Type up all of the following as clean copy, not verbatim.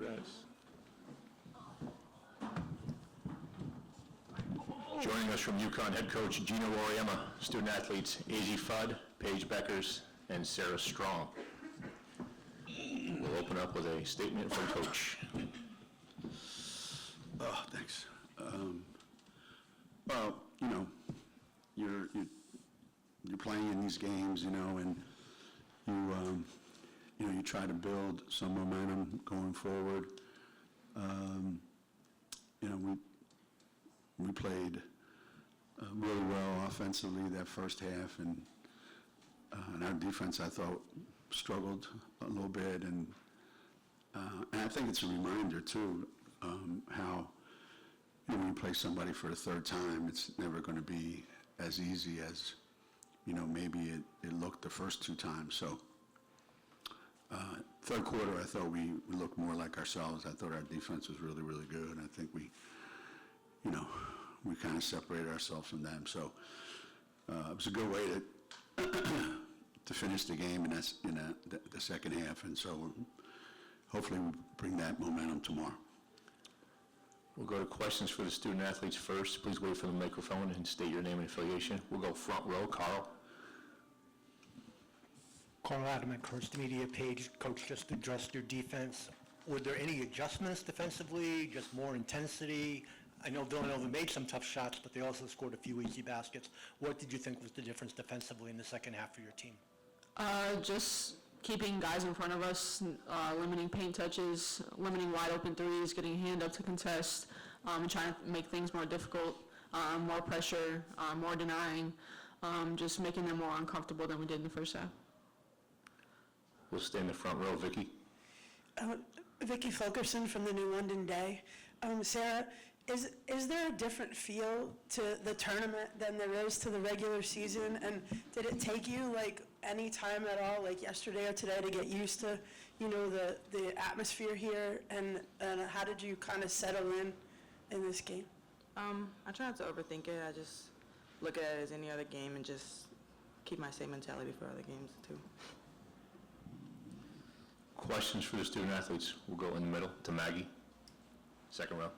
Congrats. Joining us from UConn, head coach Gino Auriemma, student athletes Azzi Fudd, Paige Bueckers, and Sarah Strong. We'll open up with a statement from coach. Oh, thanks. Well, you know, you're playing in these games, you know, and you try to build some momentum going forward. You know, we played really well offensively that first half, and our defense, I thought, struggled a little bit, and I think it's a reminder too how, you know, when you play somebody for the third time, it's never going to be as easy as, you know, maybe it looked the first two times. So third quarter, I thought we looked more like ourselves. I thought our defense was really, really good. I think we kind of separated ourselves from them. So it was a good way to finish the game in the second half. And so hopefully we'll bring that momentum tomorrow. We'll go to questions for the student athletes first. Please wait for the microphone and state your name and affiliation. We'll go front row. Carl. Carl Adamant, First Media. Paige, coach just addressed your defense. Were there any adjustments defensively, just more intensity? I know Villanova made some tough shots, but they also scored a few easy baskets. What did you think was the difference defensively in the second half for your team? Just keeping guys in front of us, limiting paint touches, limiting wide open threes, getting a hand up to contest, and trying to make things more difficult, more pressure, more denying, just making them more uncomfortable than we did in the first half. We'll stay in the front row. Vicky. Vicky Fulkerson from the New London Day. Sarah, is there a different feel to the tournament than there is to the regular season? And did it take you like any time at all, like yesterday or today, to get used to, you know, the atmosphere here? And how did you kind of settle in this game? I try not to overthink it. I just look at it as any other game and just keep my same mentality for other games too. Questions for the student athletes. We'll go in the middle to Maggie. Second row.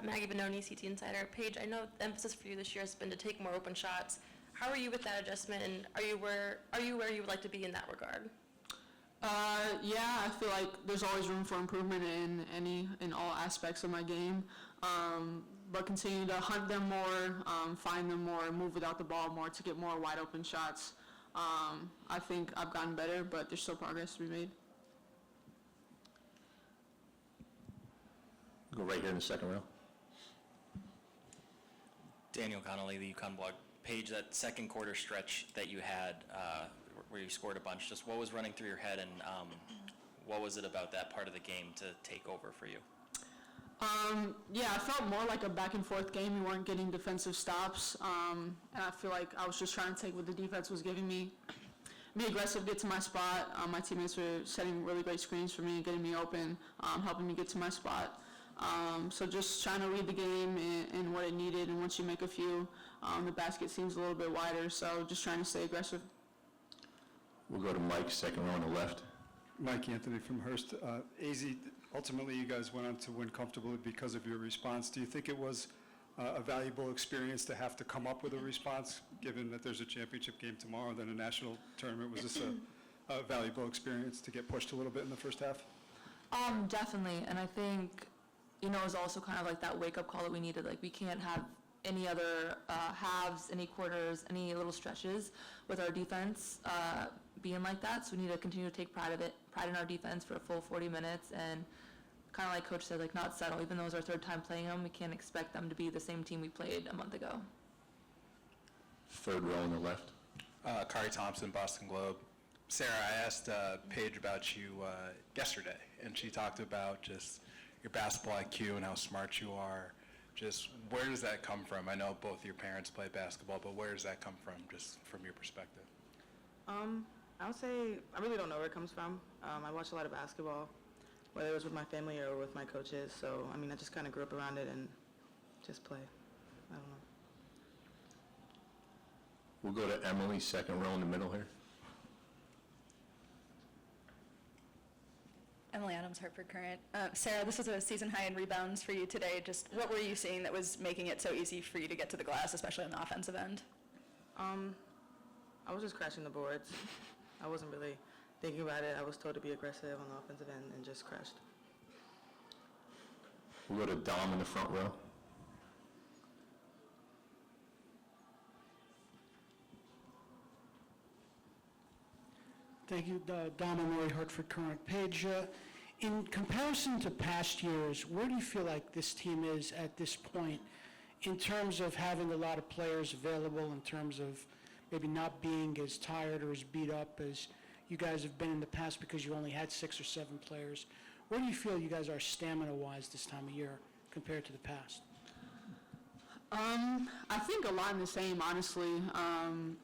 Maggie Benoni, CT Insider. Paige, I know the emphasis for you this year has been to take more open shots. How are you with that adjustment, and are you where you would like to be in that regard? Yeah, I feel like there's always room for improvement in all aspects of my game. But continue to hunt them more, find them more, move without the ball more to get more wide open shots. I think I've gotten better, but there's still progress to be made. Go right here in the second row. Daniel Connolly, the UConn blog. Paige, that second quarter stretch that you had where you scored a bunch, just what was running through your head, and what was it about that part of the game to take over for you? Yeah, I felt more like a back and forth game. We weren't getting defensive stops, and I feel like I was just trying to take what the defense was giving me, be aggressive, get to my spot. My teammates were setting really great screens for me, getting me open, helping me get to my spot. So just trying to read the game and what it needed, and once you make a few, the basket seems a little bit wider, so just trying to stay aggressive. We'll go to Mike, second row on the left. Mike Anthony from Hearst. Azzi, ultimately you guys went on to win comfortably because of your response. Do you think it was a valuable experience to have to come up with a response, given that there's a championship game tomorrow, then a national tournament? Was this a valuable experience to get pushed a little bit in the first half? Definitely, and I think, you know, it was also kind of like that wake-up call that we needed. Like, we can't have any other halves, any quarters, any little stretches with our defense being like that. So we need to continue to take pride in our defense for a full 40 minutes, and kind of like Coach said, like, not settle. Even though it was our third time playing them, we can't expect them to be the same team we played a month ago. Third row on the left. Kari Thompson, Boston Globe. Sarah, I asked Paige about you yesterday, and she talked about just your basketball IQ and how smart you are. Just where does that come from? I know both your parents play basketball, but where does that come from, just from your perspective? I would say I really don't know where it comes from. I watch a lot of basketball, whether it was with my family or with my coaches. So, I mean, I just kind of grew up around it and just play. I don't know. We'll go to Emily, second row in the middle here. Emily Adams, Hartford Current. Sarah, this was a season high in rebounds for you today. Just what were you seeing that was making it so easy for you to get to the glass, especially on the offensive end? I was just crashing the boards. I wasn't really thinking about it. I was told to be aggressive on the offensive end and just crashed. We'll go to Dom in the front row. Thank you, Dom Amori, Hartford Current. Paige, in comparison to past years, where do you feel like this team is at this point in terms of having a lot of players available, in terms of maybe not being as tired or as beat up as you guys have been in the past because you only had 6 or 7 players? Where do you feel you guys are stamina-wise this time of year compared to the past? I think a lot in the same, honestly.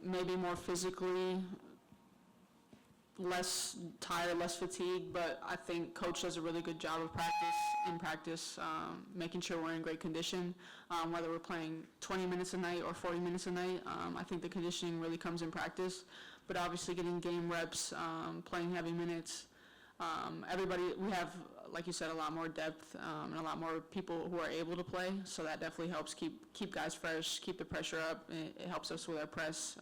Maybe more physically, less tired, less fatigued, but I think Coach does a really good job of practice, making sure we're in great condition, whether we're playing 20 minutes a night or 40 minutes a night. I think the conditioning really comes in practice, but obviously getting game reps, playing heavy minutes. We have, like you said, a lot more depth and a lot more people who are able to play, so that definitely helps keep guys fresh, keep the pressure up. It helps us with our press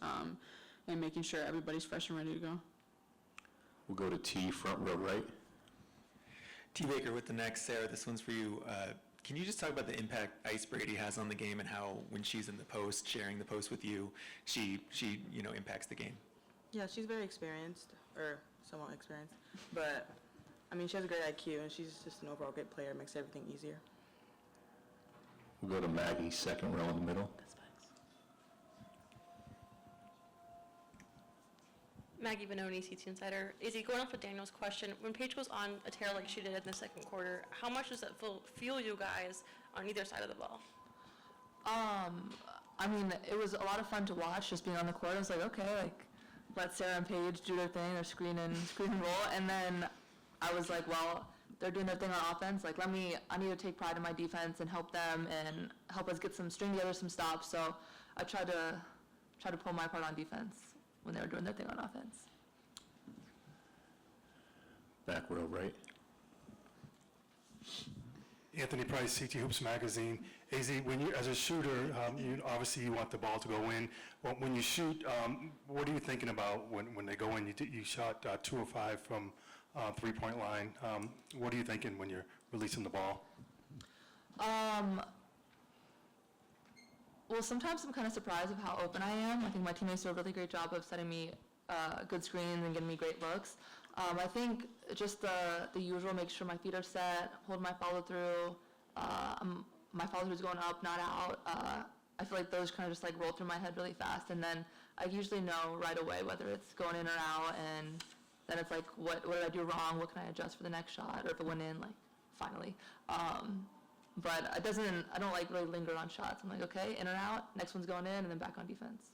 and making sure everybody's fresh and ready to go. We'll go to T, front row right. T. Baker with the next. Sarah, this one's for you. Can you just talk about the impact Ice Brady has on the game and how when she's in the post, sharing the post with you, she impacts the game? Yeah, she's very experienced, or somewhat experienced, but I mean, she has a great IQ, and she's just an overall great player. It makes everything easier. We'll go to Maggie, second row in the middle. Maggie Benoni, CT Insider. Izzy, going off of Daniel's question, when Paige goes on a tear like she did in the second quarter, how much does that fuel you guys on either side of the ball? I mean, it was a lot of fun to watch, just being on the court. I was like, okay, let Sarah and Paige do their thing, their screen and roll. And then I was like, well, they're doing their thing on offense. I need to take pride in my defense and help them and help us string together some stops. So I tried to pull my part on defense when they were doing their thing on offense. Back row right. Anthony Price, CT Hoops Magazine. AZ, when you, as a shooter, obviously you want the ball to go in. Well, when you shoot, what are you thinking about when they go in? You shot 2 of 5 from three-point line. What are you thinking when you're releasing the ball? Well, sometimes I'm kind of surprised of how open I am. I think my teammates do a really great job of setting me good screens and getting me great looks. I think just the usual, make sure my feet are set, hold my follow through. My follow through is going up, not out. I feel like those kind of just roll through my head really fast, and then I usually know right away whether it's going in or out, and then it's what did I do wrong? What can I adjust for the next shot? Or if it went in, finally. But I don't really linger on shots. I'm okay, in or out, next one's going in, and then back on defense.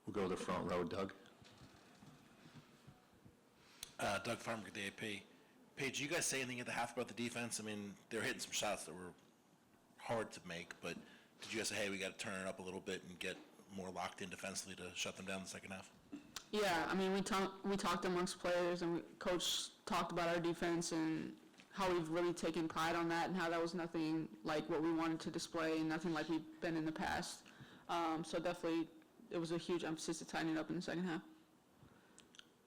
We'll go to the front row, Doug. Doug Farmer with the AP. Paige, you guys say anything at the half about the defense? I mean, they were hitting some shots that were hard to make, but did you guys say, hey, we got to turn it up a little bit and get more locked in defensively to shut them down in the second half? Yeah, I mean, we talked amongst players, and Coach talked about our defense and how we've really taken pride on that, and how that was nothing like what we wanted to display and nothing like we've been in the past. So definitely, it was a huge emphasis to tighten it up in the second half.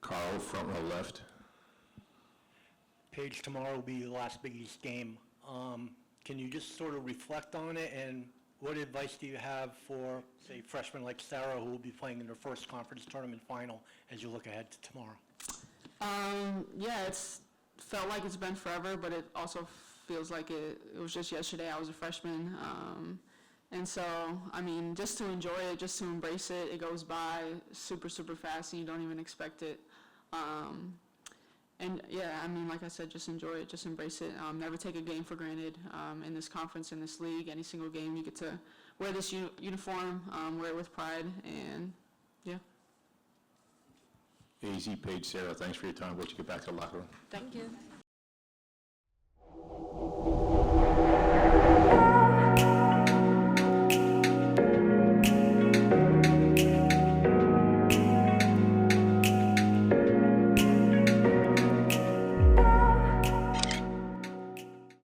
Carl, front row left. Paige, tomorrow will be the last Big East game. Can you just sort of reflect on it, and what advice do you have for, say, freshmen like Sarah, who will be playing in their first conference tournament final as you look ahead to tomorrow? Yeah, it's felt like it's been forever, but it also feels like it was just yesterday. I was a freshman. And so, I mean, just to enjoy it, just to embrace it, it goes by super, super fast, and you don't even expect it. And yeah, I mean, like I said, just enjoy it, just embrace it. Never take a game for granted in this conference, in this league. Any single game, you get to wear this uniform, wear it with pride, and yeah. AZ, Paige, Sarah, thanks for your time. We'll let you get back to the locker room. Thank you.